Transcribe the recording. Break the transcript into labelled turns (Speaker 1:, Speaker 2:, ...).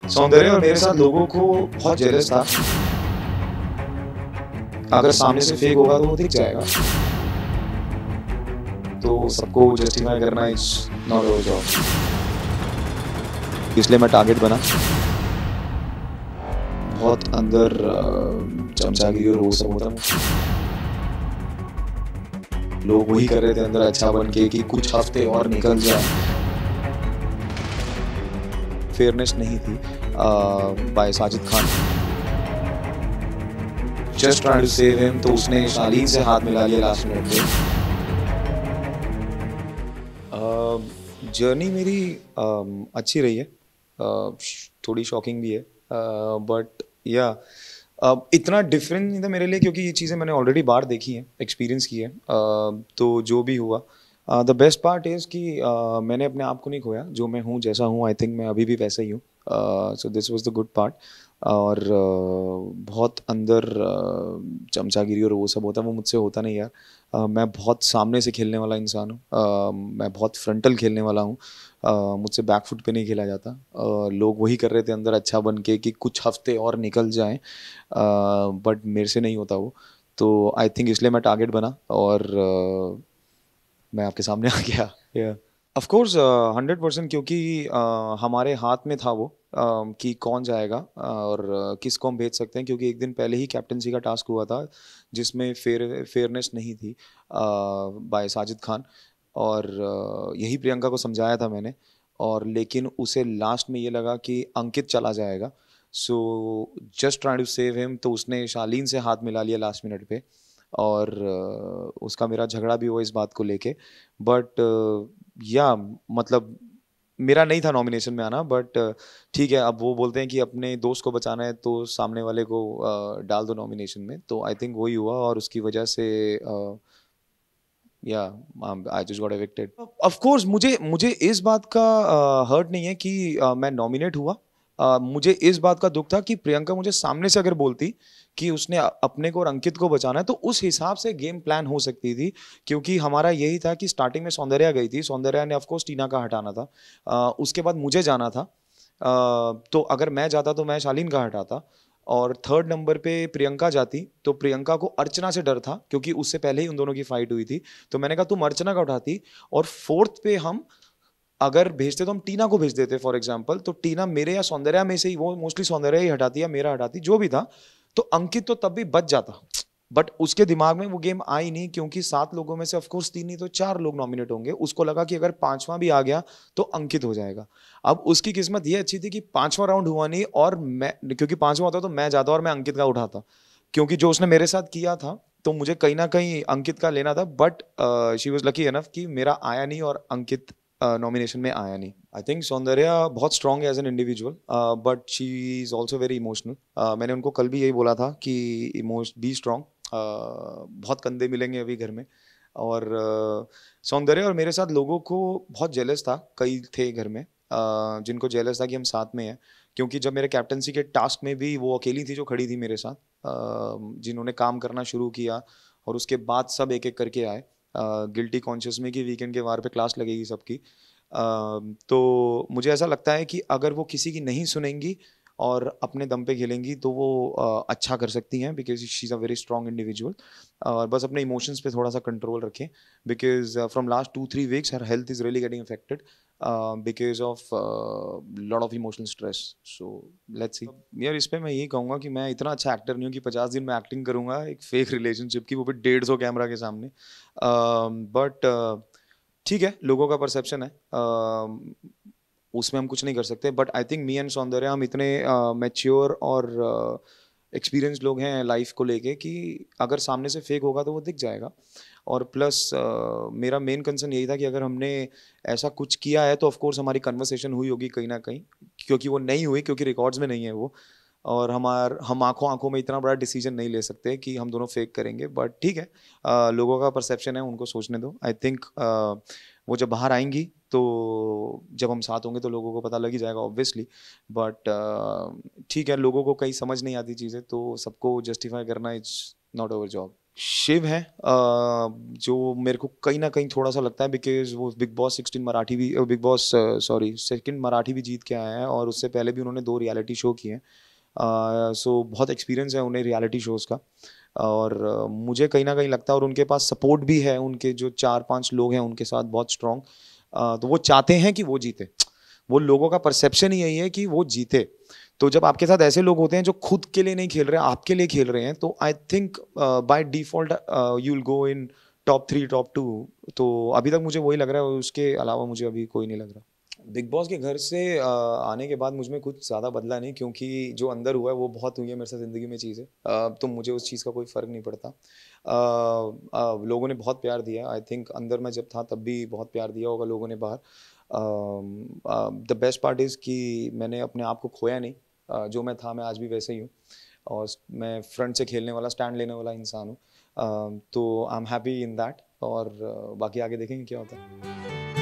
Speaker 1: सौंदर्य और मेरे साथ लोगों को बहुत जेलस था। अगर सामने से फेक होगा तो वो दिख जाएगा, तो सबको जस्टिफाई करना इज नॉट अवर जॉब, इसलिए मैं टारगेट बना। बहुत अंदर चमचागिरी और वो सब होता है। लोग वही कर रहे थे अंदर अच्छा बन के कि कुछ हफ्ते और निकल जाए। फेयरनेस नहीं थी by Sajid Khan. Just trying to save him, तो उसने शालीन से हाथ मिला लिया लास्ट मिनट पे। जर्नी मेरी अच्छी रही है, थोड़ी शॉकिंग भी है, बट या इतना डिफरेंट नहीं था मेरे लिए, क्योंकि ये चीज़ें मैंने ऑलरेडी बाहर देखी हैं, एक्सपीरियंस की है। तो जो भी हुआ, द बेस्ट पार्ट इज़ कि मैंने अपने आप को नहीं खोया। जो मैं हूँ, जैसा हूँ, आई थिंक मैं अभी भी वैसा ही हूँ। So this was the good part. और बहुत अंदर चमचागिरी और वो सब होता है, वो मुझसे होता नहीं यार। मैं बहुत सामने से खेलने वाला इंसान हूँ, मैं बहुत फ्रंटल खेलने वाला हूँ। मुझसे बैकफुट पे नहीं खेला जाता। लोग वही कर रहे थे अंदर अच्छा बन के कि कुछ हफ्ते और निकल जाएं, बट मेरे से नहीं होता वो। तो आई थिंक इसलिए मैं टारगेट बना और मैं आपके सामने आ गया। या ऑफ कोर्स 100%, क्योंकि हमारे हाथ में था वो, कि कौन जाएगा और किसको हम भेज सकते हैं, क्योंकि एक दिन पहले ही कैप्टनसी का टास्क हुआ था जिसमें फेयरनेस नहीं थी बाय साजिद खान। और यही प्रियंका को समझाया था मैंने, और लेकिन उसे लास्ट में ये लगा कि अंकित चला जाएगा। So just try to save him, तो उसने शालीन से हाथ मिला लिया लास्ट मिनट पे। और उसका मेरा झगड़ा भी हुआ इस बात को लेके। बट या मतलब मेरा नहीं था नॉमिनेशन में आना, बट ठीक है, अब वो बोलते हैं कि अपने दोस्त को बचाना है तो सामने वाले को डाल दो नॉमिनेशन में। तो आई थिंक वही हुआ, और उसकी वजह से या I just got evicted. Of course मुझे मुझे इस बात का हर्ट नहीं है कि मैं नॉमिनेट हुआ। मुझे इस बात का दुख था कि प्रियंका मुझे सामने से अगर बोलती कि उसने अपने को और अंकित को बचाना है, तो उस हिसाब से गेम प्लान हो सकती थी। क्योंकि हमारा यही था कि स्टार्टिंग में सौंदर्या गई थी, सौंदर्या ने ऑफकोर्स टीना का हटाना था। उसके बाद मुझे जाना था। तो अगर मैं जाता तो मैं शालीन का हटाता। और थर्ड नंबर पे प्रियंका जाती तो प्रियंका को अर्चना से डर था, क्योंकि उससे पहले ही उन दोनों की फाइट हुई थी। तो मैंने कहा तुम अर्चना का उठाती, और फोर्थ पे हम अगर भेजते तो हम टीना को भेज देते फॉर एग्जाम्पल। तो टीना मेरे या सौंदर्या में से ही, वो मोस्टली सौंदर्या ही हटाती या मेरा हटाती, जो भी था। तो अंकित तो तब भी बच जाता। बट उसके दिमाग में वो गेम आई नहीं, क्योंकि 7 लोगों में से ऑफकोर्स 3 नहीं तो 4 लोग नॉमिनेट होंगे। उसको लगा कि अगर पांचवा भी आ गया तो अंकित हो जाएगा। अब उसकी किस्मत ये अच्छी थी कि पांचवा राउंड हुआ नहीं, और मैं, क्योंकि पांचवा होता तो मैं जाता और मैं अंकित का उठाता, क्योंकि जो उसने मेरे साथ किया था। तो मुझे कहीं ना कहीं अंकित का लेना था, but she was lucky enough कि मेरा आया नहीं और अंकित नॉमिनेशन में आया नहीं। आई थिंक सौंदर्या बहुत स्ट्रांग है as an individual, but she is also very emotional. मैंने उनको कल भी यही बोला था कि बी स्ट्रांग। बहुत कंधे मिलेंगे अभी घर में। और सौंदर्य और मेरे साथ लोगों को बहुत जेलस था, कई थे घर में जिनको जेलस था कि हम साथ में हैं। क्योंकि जब मेरे कैप्टनसी के टास्क में भी वो अकेली थी जो खड़ी थी मेरे साथ, जिन्होंने काम करना शुरू किया, और उसके बाद सब एक एक करके आए। गिल्टी कॉन्शियस में कि वीकेंड के वार पे क्लास लगेगी सबकी। तो मुझे ऐसा लगता है कि अगर वो किसी की नहीं सुनेंगी और अपने दम पे खेलेंगी तो वो अच्छा कर सकती हैं, because she is a very strong individual. और बस अपने इमोशंस पे थोड़ा सा कंट्रोल रखें, because from last 2-3 weeks her health is really getting affected because of lot of emotional stress. So let's see यार, इस पे मैं यही कहूँगा कि मैं इतना अच्छा एक्टर नहीं हूँ कि 50 दिन में एक्टिंग करूँगा एक फेक रिलेशनशिप की, वो भी 150 कैमरा के सामने। बट ठीक है, लोगों का परसेप्शन है, उसमें हम कुछ नहीं कर सकते। But I think me and सौंदर्य, हम इतने मैच्योर और एक्सपीरियंस लोग हैं लाइफ को लेके कि अगर सामने से फेक होगा तो वो दिख जाएगा। और प्लस मेरा मेन कंसर्न यही था कि अगर हमने ऐसा कुछ किया है तो ऑफ कोर्स हमारी कन्वर्सेशन हुई होगी कहीं ना कहीं, क्योंकि वो नहीं हुई, क्योंकि रिकॉर्ड्स में नहीं है वो। और हम आंखों आंखों में इतना बड़ा डिसीजन नहीं ले सकते कि हम दोनों फेक करेंगे। बट ठीक है, लोगों का परसेप्शन है, उनको सोचने दो। आई थिंक वो जब बाहर आएंगी तो जब हम साथ होंगे तो लोगों को पता लग ही जाएगा ऑब्वियसली। बट ठीक है, लोगों को कहीं समझ नहीं आती चीज़ें, तो सबको जस्टिफाई करना it's not our job. Shiv है जो मेरे को कहीं ना कहीं थोड़ा सा लगता है, बिकॉज वो बिग बॉस 16 मराठी भी, big boss sorry second Marathi भी जीत के आए हैं, और उससे पहले भी उन्होंने 2 रियलिटी शो किए हैं। सो बहुत एक्सपीरियंस है उन्हें रियलिटी शोज़ का। और मुझे कहीं ना कहीं लगता है, और उनके पास सपोर्ट भी है, उनके जो 4-5 लोग हैं उनके साथ बहुत स्ट्रॉन्ग। तो वो चाहते हैं कि वो जीते। वो लोगों का परसेप्शन ही यही है कि वो जीते। तो जब आपके साथ ऐसे लोग होते हैं जो खुद के लिए नहीं खेल रहे हैं, आपके लिए खेल रहे हैं, तो I think by default you will go in top 3 top 2। तो अभी तक मुझे वही लग रहा है, उसके अलावा मुझे अभी कोई नहीं लग रहा। बिग बॉस के घर से आने के बाद मुझ में कुछ ज़्यादा बदला नहीं, क्योंकि जो अंदर हुआ है वो बहुत हुई है मेरे साथ ज़िंदगी में चीज़ें। तो मुझे उस चीज़ का कोई फ़र्क नहीं पड़ता। लोगों ने बहुत प्यार दिया, आई थिंक अंदर मैं जब था तब भी बहुत प्यार दिया होगा लोगों ने बाहर। द बेस्ट पार्ट इज़ कि मैंने अपने आप को खोया नहीं। जो मैं था मैं आज भी वैसे ही हूँ, और मैं फ्रंट से खेलने वाला, स्टैंड लेने वाला इंसान हूँ। तो I am happy in that, और बाकी आगे देखेंगे क्या होता है।